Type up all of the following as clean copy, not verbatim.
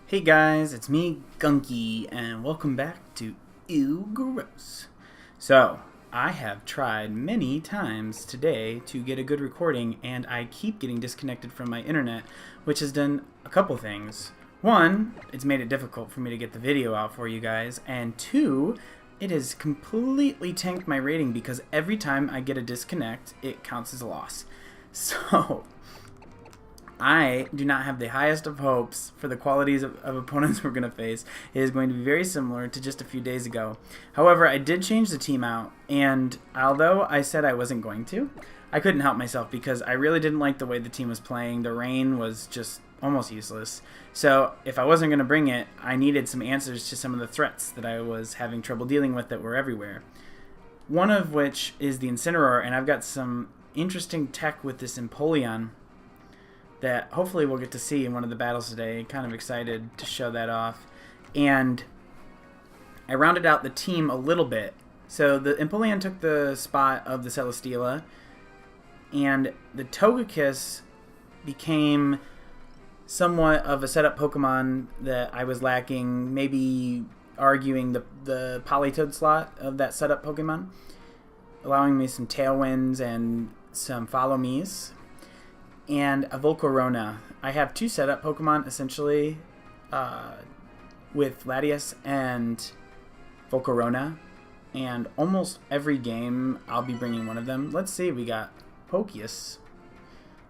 Hey guys, it's me, Gunky, and welcome back to Ew Gross. So, I have tried many times today to get a good recording, and I keep getting disconnected from my internet, which has done a couple things. One, it's made it difficult for me to get the video out for you guys, and two, it has completely tanked my rating because every time I get a disconnect, it counts as a loss. So, I do not have the highest of hopes for the qualities of opponents we're going to face. It is going to be very similar to just a few days ago. However, I did change the team out, and although I said I wasn't going to, I couldn't help myself because I really didn't like the way the team was playing. The rain was just almost useless. So if I wasn't going to bring it, I needed some answers to some of the threats that I was having trouble dealing with that were everywhere. One of which is the Incineroar, and I've got some interesting tech with this Empoleon that hopefully we'll get to see in one of the battles today. Kind of excited to show that off. And I rounded out the team a little bit. So the Empoleon took the spot of the Celesteela, and the Togekiss became somewhat of a setup Pokemon that I was lacking, maybe arguing the Politoed slot of that setup Pokemon, allowing me some Tailwinds and some Follow Me's. And a Volcarona. I have two setup Pokemon, essentially, with Latias and Volcarona. And almost every game, I'll be bringing one of them. Let's see, we got Pokeus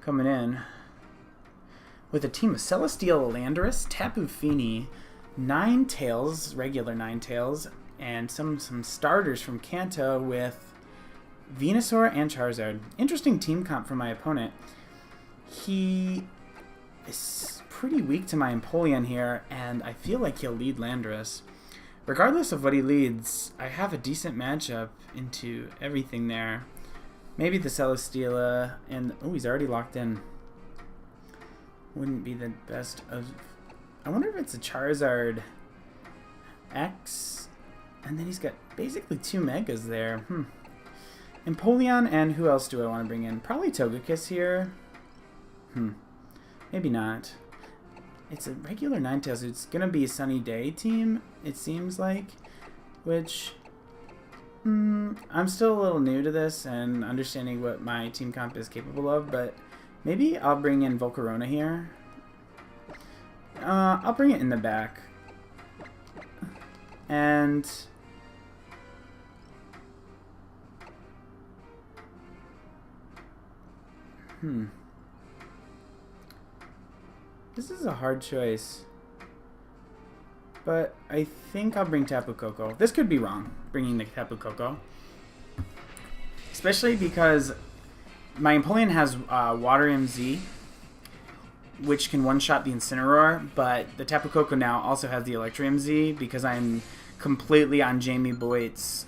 coming in with a team of Celesteela, Landorus, Tapu Fini, Ninetales, regular Ninetales, and some starters from Kanto with Venusaur and Charizard. Interesting team comp for my opponent. He is pretty weak to my Empoleon here, and I feel like he'll lead Landorus. Regardless of what he leads, I have a decent matchup into everything there. Maybe the Celesteela, and oh, he's already locked in. Wouldn't be the best of... I wonder if it's a Charizard X, and then he's got basically two Megas there. Empoleon, and who else do I want to bring in? Probably Togekiss here. Maybe not. It's a regular Ninetales. It's going to be a sunny day team, it seems like. Which, I'm still a little new to this and understanding what my team comp is capable of, but maybe I'll bring in Volcarona here. I'll bring it in the back. And... This is a hard choice, but I think I'll bring Tapu Koko. This could be wrong, bringing the Tapu Koko, especially because my Empoleon has Water MZ, which can one-shot the Incineroar, but the Tapu Koko now also has the Electro MZ because I'm completely on Jamie Boyd's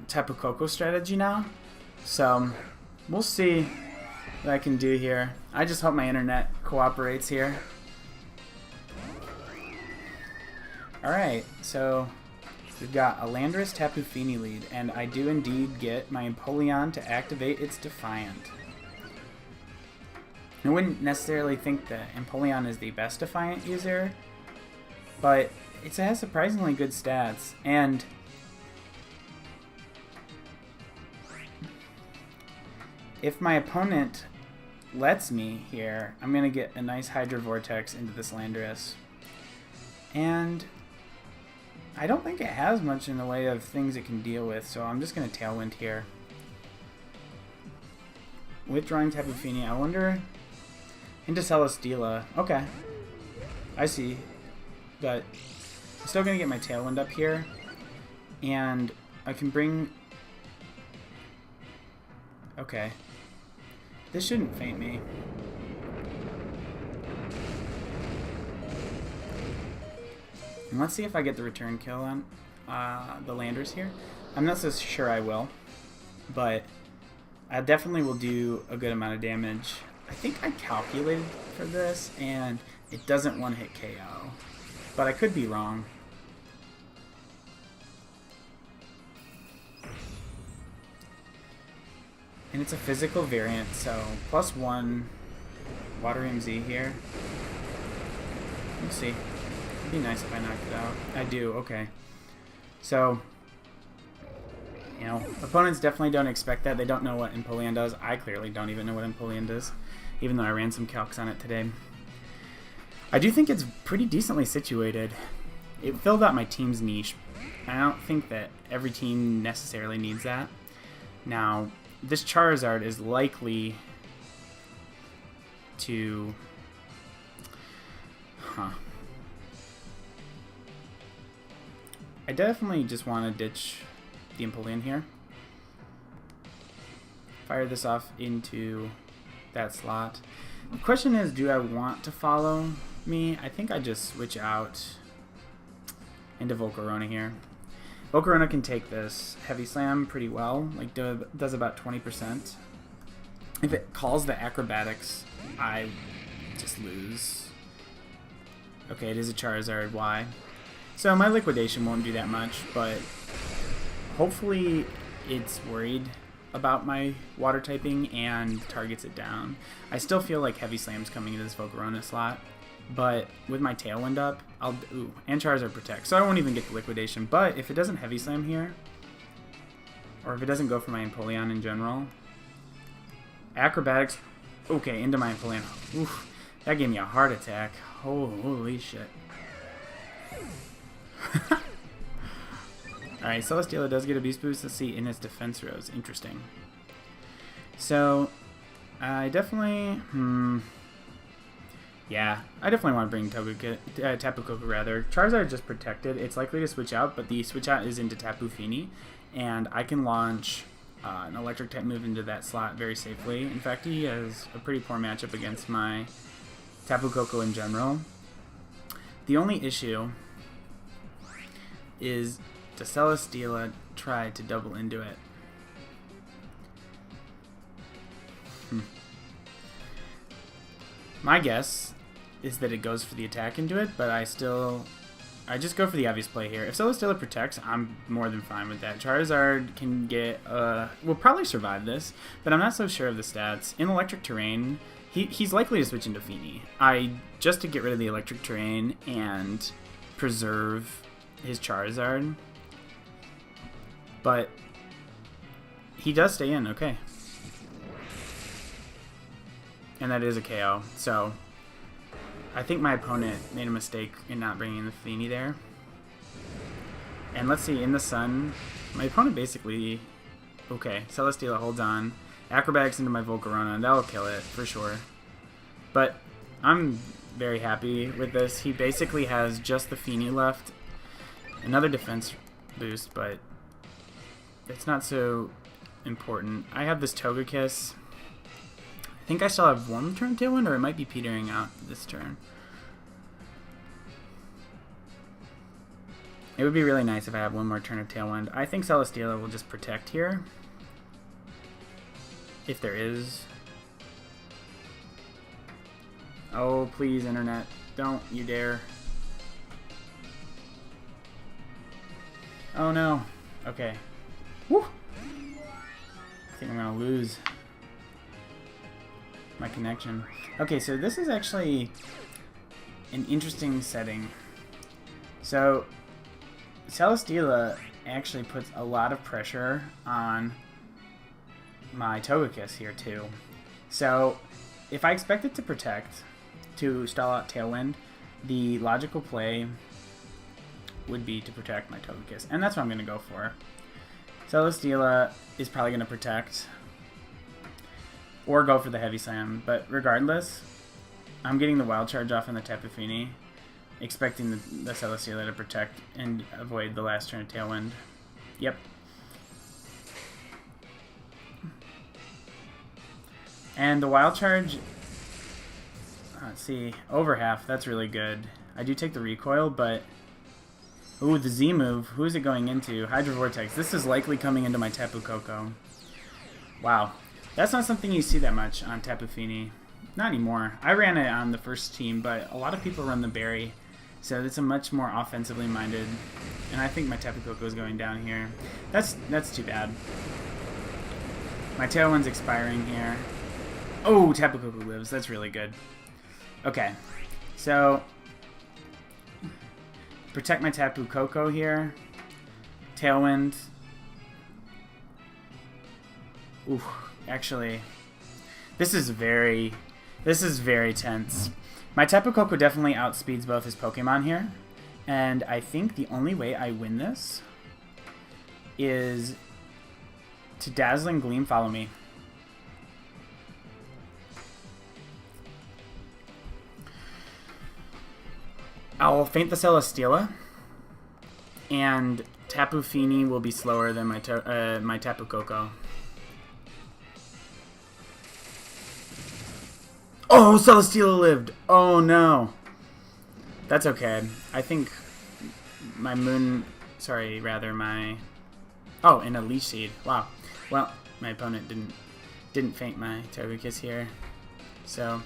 Tapu Koko strategy now. So we'll see what I can do here. I just hope my internet cooperates here. Alright, so we've got a Landorus Tapu Fini lead, and I do indeed get my Empoleon to activate its Defiant. I wouldn't necessarily think that Empoleon is the best Defiant user, but it has surprisingly good stats, and if my opponent lets me here, I'm going to get a nice Hydro Vortex into this Landorus. And I don't think it has much in the way of things it can deal with, so I'm just going to Tailwind here. Withdrawing Tapu Fini. I wonder... Into Celesteela. Okay. I see. But I'm still going to get my Tailwind up here. And I can bring... Okay. This shouldn't faint me. And let's see if I get the return kill on the Landers here. I'm not so sure I will, but I definitely will do a good amount of damage. I think I calculated for this, and it doesn't one-hit KO, but I could be wrong. And it's a physical variant, so +1 Water MZ here. We'll see. It'd be nice if I knocked it out. I do, okay. So, you know, opponents definitely don't expect that. They don't know what Empoleon does. I clearly don't even know what Empoleon does, even though I ran some calcs on it today. I do think it's pretty decently situated. It filled out my team's niche. I don't think that every team necessarily needs that. Now, this Charizard is likely to... I definitely just want to ditch the Empoleon here. Fire this off into that slot. The question is, do I want to follow me? I think I just switch out into Volcarona here. Volcarona can take this Heavy Slam pretty well, like does about 20%. If it calls the Acrobatics, I just lose. Okay, it is a Charizard, why? So my Liquidation won't do that much, but hopefully it's worried about my water typing and targets it down. I still feel like Heavy Slam's coming into this Volcarona slot, but with my Tailwind up, and Charizard Protect, so I won't even get the Liquidation. But if it doesn't Heavy Slam here, or if it doesn't go for my Empoleon in general, Acrobatics, okay, into my Empoleon. Oof, that gave me a heart attack. Holy shit. Alright, Celesteela does get a Beast Boost. Let's see, in its defense rows. Interesting. So, I definitely... yeah, I definitely want to bring Tapu Koko rather. Charizard just protected. It's likely to switch out, but the switch out is into Tapu Fini, and I can launch an electric type move into that slot very safely. In fact, he has a pretty poor matchup against my Tapu Koko in general. The only issue is, does Celesteela try to double into it? My guess is that it goes for the attack into it, but I just go for the obvious play here. If Celesteela protects, I'm more than fine with that. Charizard can get, will probably survive this, but I'm not so sure of the stats. In electric terrain, he's likely to switch into Fini. Just to get rid of the electric terrain and preserve his Charizard. But he does stay in, okay. And that is a KO. So I think my opponent made a mistake in not bringing the Fini there. And let's see, in the sun, my opponent basically... okay, Celesteela holds on. Acrobatics into my Volcarona, and that'll kill it, for sure. But I'm very happy with this. He basically has just the Fini left. Another defense boost, but it's not so important. I have this Togekiss. I think I still have one turn Tailwind, or it might be petering out this turn. It would be really nice if I have one more turn of Tailwind. I think Celesteela will just protect here. If there is. Oh, please, internet. Don't you dare. Oh no. Okay. Woo! I think I'm gonna lose my connection. Okay, so this is actually an interesting setting. So, Celesteela actually puts a lot of pressure on my Togekiss here too. So, if I expect it to protect, to stall out Tailwind, the logical play would be to protect my Togekiss, and that's what I'm going to go for. Celesteela is probably going to protect, or go for the Heavy Slam, but regardless, I'm getting the Wild Charge off in the Tapu Fini, expecting the Celesteela to protect and avoid the last turn of Tailwind. Yep. And the Wild Charge, let's see, over half, that's really good. I do take the recoil, but... ooh, the Z move. Who is it going into? Hydro Vortex. This is likely coming into my Tapu Koko. Wow. That's not something you see that much on Tapu Fini. Not anymore. I ran it on the first team, but a lot of people run the Berry. So it's a much more offensively minded. And I think my Tapu Koko is going down here. That's too bad. My Tailwind's expiring here. Oh, Tapu Koko lives. That's really good. Okay. So... protect my Tapu Koko here. Tailwind. Ooh, actually, this is very tense. My Tapu Koko definitely outspeeds both his Pokemon here, and I think the only way I win this is to Dazzling Gleam follow me. I'll feint the Celesteela, and Tapu Fini will be slower than my Tapu Koko. Oh, Celesteela lived! Oh no! That's okay. I think my Moon... Sorry, rather my... Oh, and a Leech Seed. Wow. Well, my opponent didn't feint my Togekiss here. So...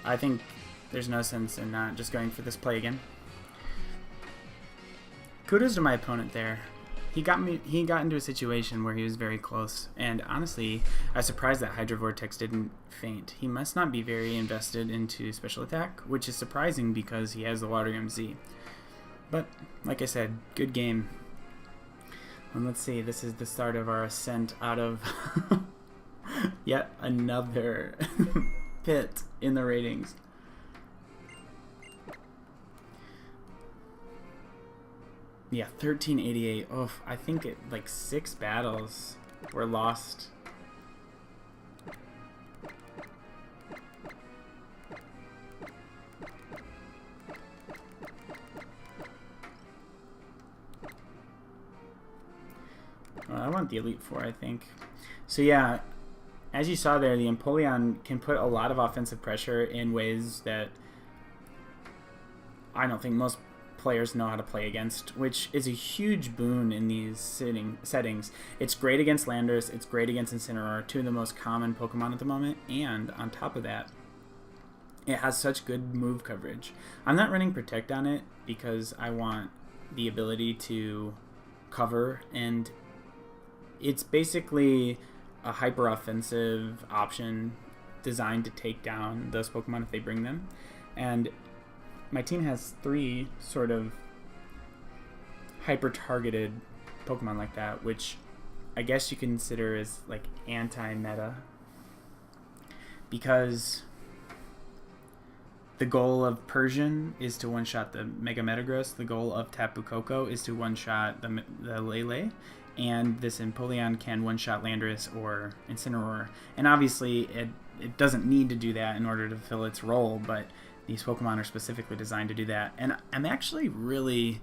I think there's no sense in not just going for this play again. Kudos to my opponent there. He got into a situation where he was very close, and honestly, I was surprised that Hydro Vortex didn't feint. He must not be very invested into special attack, which is surprising because he has the Water Gun Z. But, like I said, good game. And let's see, this is the start of our ascent out of yet another pit in the ratings. Yeah, 1388. Oh, I think like 6 battles were lost. Well, I want the Elite Four, I think. So yeah, as you saw there, the Empoleon can put a lot of offensive pressure in ways that I don't think most players know how to play against, which is a huge boon in these settings. It's great against Landorus, it's great against Incineroar, 2 of the most common Pokemon at the moment, and on top of that, it has such good move coverage. I'm not running Protect on it because I want the ability to cover, and it's basically a hyper-offensive option designed to take down those Pokemon if they bring them. And my team has 3 sort of hyper-targeted Pokemon like that, which I guess you consider as like anti-meta, because the goal of Persian is to one-shot the Mega Metagross, the goal of Tapu Koko is to one-shot the Lele, and this Empoleon can one-shot Landorus or Incineroar. And obviously it doesn't need to do that in order to fill its role, but these Pokemon are specifically designed to do that. And I'm actually really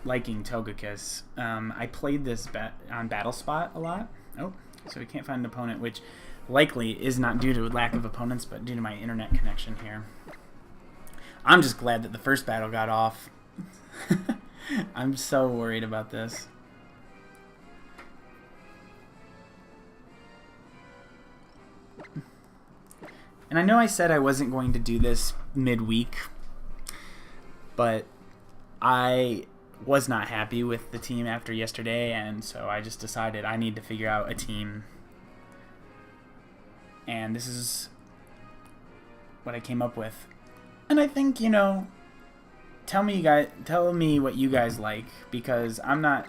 liking Togekiss. I played this on Battle Spot a lot. Oh, so we can't find an opponent, which likely is not due to lack of opponents, but due to my internet connection here. I'm just glad that the first battle got off. I'm so worried about this. And I know I said I wasn't going to do this midweek, but I was not happy with the team after yesterday, and so I just decided I need to figure out a team. And this is what I came up with. And I think, you know, tell me what you guys like, because I'm not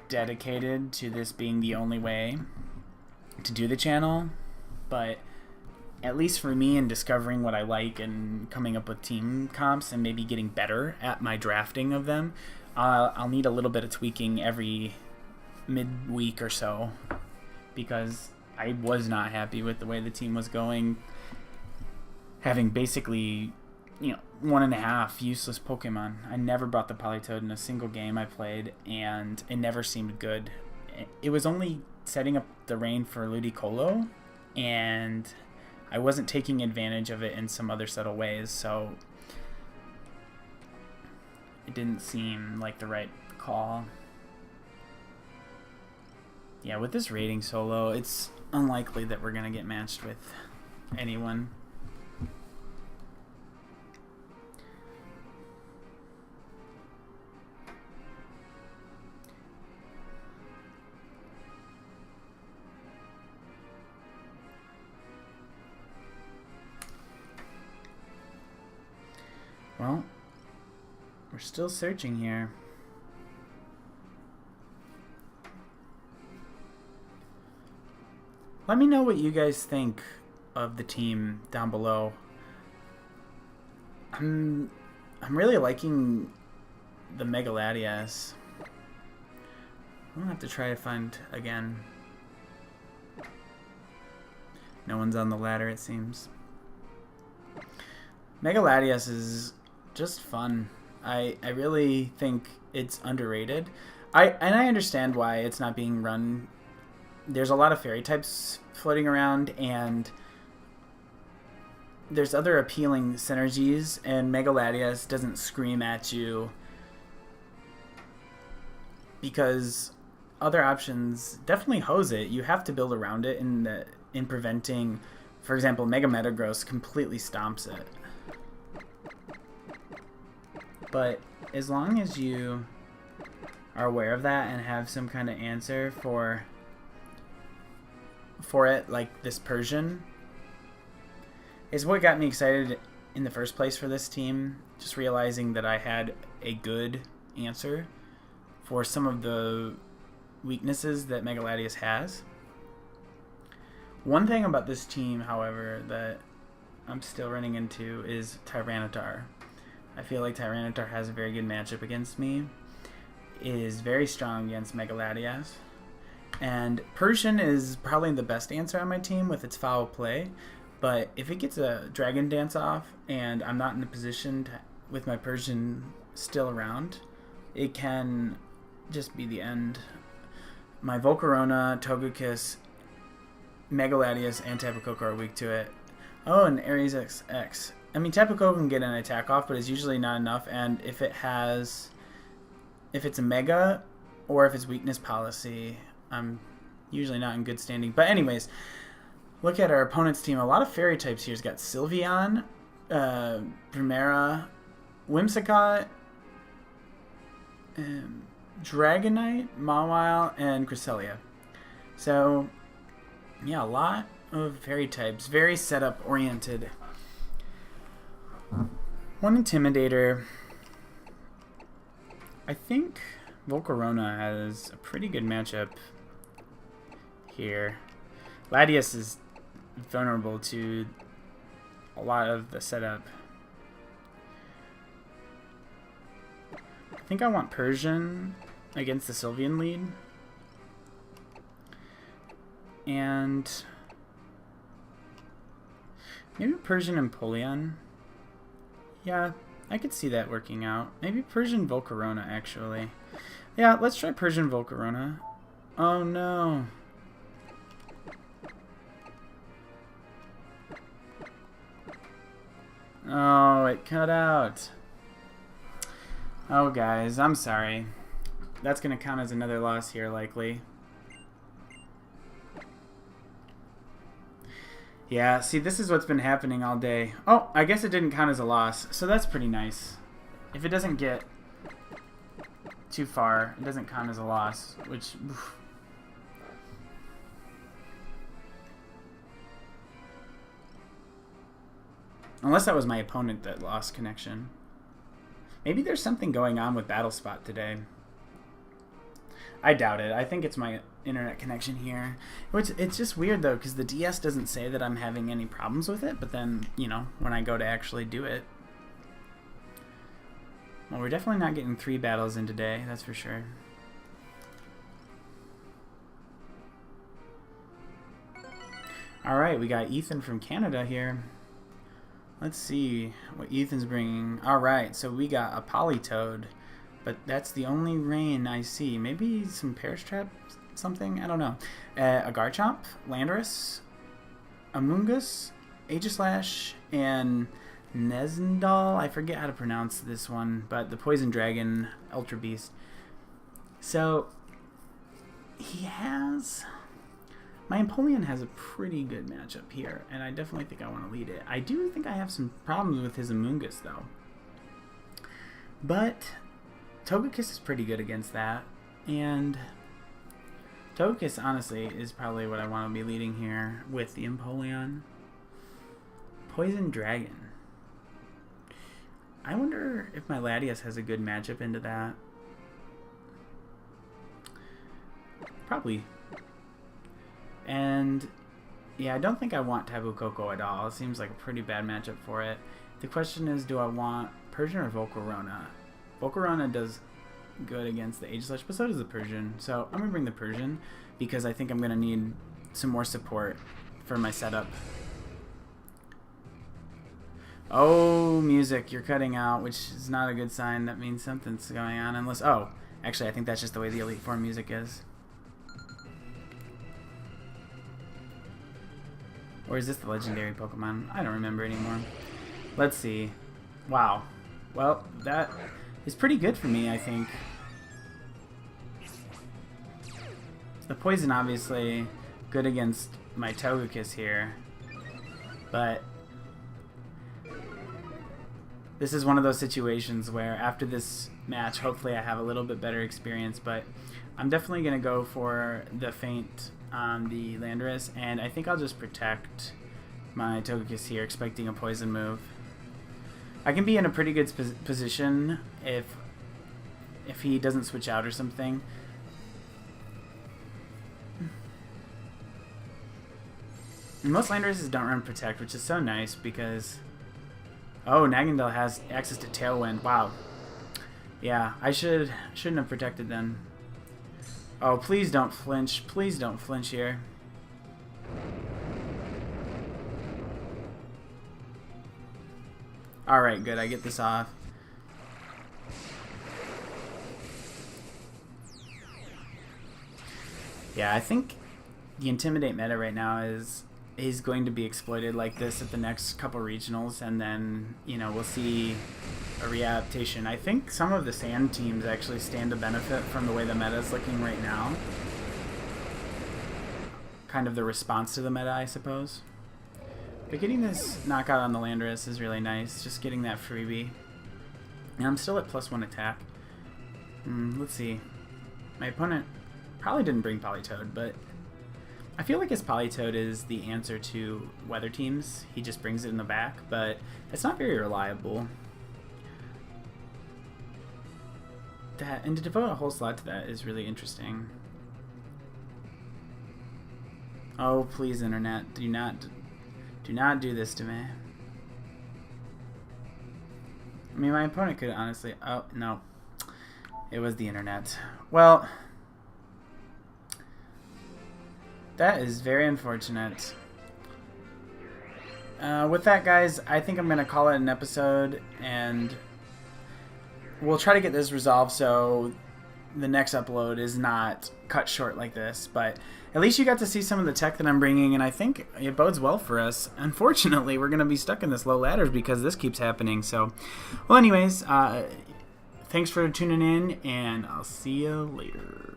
dedicated to this being the only way to do the channel, but at least for me in discovering what I like and coming up with team comps and maybe getting better at my drafting of them, I'll need a little bit of tweaking every midweek or so, because I was not happy with the way the team was going, having basically, you know, 1.5 useless Pokemon. I never brought the Politoed in a single game I played, and it never seemed good. It was only setting up the rain for Ludicolo, and I wasn't taking advantage of it in some other subtle ways, so it didn't seem like the right call. Yeah, with this rating solo, it's unlikely that we're going to get matched with anyone. Well, we're still searching here. Let me know what you guys think of the team down below. I'm really liking the Megaladias. I'm gonna have to try to find again. No one's on the ladder, it seems. Megaladias is just fun. I really think it's underrated. I understand why it's not being run. There's a lot of fairy types floating around, and there's other appealing synergies, and Megaladias doesn't scream at you because other options definitely hose it. You have to build around it in preventing, for example, Mega Metagross completely stomps it. But as long as you are aware of that and have some kind of answer for it, like this Persian, is what got me excited in the first place for this team. Just realizing that I had a good answer for some of the weaknesses that Megaladius has. One thing about this team, however, that I'm still running into is Tyranitar. I feel like Tyranitar has a very good matchup against me. It is very strong against Megaladias. And Persian is probably the best answer on my team with its foul play. But if it gets a Dragon Dance off and I'm not in a position to, with my Persian still around, it can just be the end. My Volcarona, Togekiss, Megaladius, and Tapu Koko are weak to it. Oh, and Aries XX. I mean, Tapu Koko can get an attack off, but it's usually not enough. And if it's a Mega, or if it's weakness policy, I'm usually not in good standing. But anyways, look at our opponent's team. A lot of fairy types here. He's got Sylveon, Primera, Whimsicott, Dragonite, Mawile, and Cresselia. So, yeah, a lot of fairy types. Very setup oriented. One Intimidator. I think Volcarona has a pretty good matchup here. Latias is vulnerable to a lot of the setup. I think I want Persian against the Sylveon lead. And maybe Persian and Empoleon. Yeah, I could see that working out. Maybe Persian Volcarona, actually. Yeah, let's try Persian Volcarona. Oh, no. Oh, it cut out. Oh, guys, I'm sorry. That's going to count as another loss here, likely. Yeah, see, this is what's been happening all day. Oh, I guess it didn't count as a loss, so that's pretty nice. If it doesn't get too far, it doesn't count as a loss, which... Oof. Unless that was my opponent that lost connection. Maybe there's something going on with Battle Spot today. I doubt it. I think it's my internet connection here. Which, it's just weird, though, because the DS doesn't say that I'm having any problems with it, but then, you know, when I go to actually do it... Well, we're definitely not getting 3 battles in today, that's for sure. Alright, we got Ethan from Canada here. Let's see what Ethan's bringing. Alright, so we got a Politoed, but that's the only rain I see. Maybe some Perish Trap, something? I don't know. A Garchomp, Landorus, Amoonguss, Aegislash, and Nezendal. I forget how to pronounce this one, but the Poison Dragon, Ultra Beast. So, he has... My Empoleon has a pretty good matchup here, and I definitely think I want to lead it. I do think I have some problems with his Amoonguss, though. But Togekiss is pretty good against that, and Togekiss, honestly, is probably what I want to be leading here with the Empoleon. Poison Dragon. I wonder if my Latias has a good matchup into that. Probably. And yeah, I don't think I want Taboo Coco at all. It seems like a pretty bad matchup for it. The question is, do I want Persian or Volcarona? Volcarona does good against the Aegislash, but so does the Persian. So I'm gonna bring the Persian because I think I'm gonna need some more support for my setup. Oh, music, you're cutting out, which is not a good sign. That means something's going on, unless... Oh, actually, I think that's just the way the Elite Four music is. Or is this the legendary Pokemon? I don't remember anymore. Let's see. Wow. Well, that is pretty good for me, I think. The poison, obviously, good against my Togekiss here. But this is one of those situations where after this match, hopefully I have a little bit better experience. But I'm definitely going to go for the Feint on the Landorus, and I think I'll just protect my Togekiss here, expecting a poison move. I can be in a pretty good position if he doesn't switch out or something. And most Landoruses don't run Protect, which is so nice because... Oh, Nagandel has access to Tailwind. Wow. Yeah, I shouldn't have protected then. Oh, please don't flinch. Please don't flinch here. Alright, good. I get this off. Yeah, I think the Intimidate meta right now is going to be exploited like this at the next couple regionals, and then, you know, we'll see a readaptation. I think some of the Sand teams actually stand to benefit from the way the meta is looking right now. Kind of the response to the meta, I suppose. But getting this knockout on the Landorus is really nice, just getting that freebie. And I'm still at +1 attack. Let's see. My opponent probably didn't bring Politoed, but I feel like his Politoed is the answer to weather teams. He just brings it in the back, but it's not very reliable. And to devote a whole slot to that is really interesting. Oh, please, internet, do not do this to me. I mean, my opponent could honestly... Oh, no. It was the internet. Well, that is very unfortunate. With that, guys, I think I'm going to call it an episode, and we'll try to get this resolved so the next upload is not cut short like this. But at least you got to see some of the tech that I'm bringing, and I think it bodes well for us. Unfortunately, we're going to be stuck in this low ladders because this keeps happening. So, well, anyways, thanks for tuning in, and I'll see you later.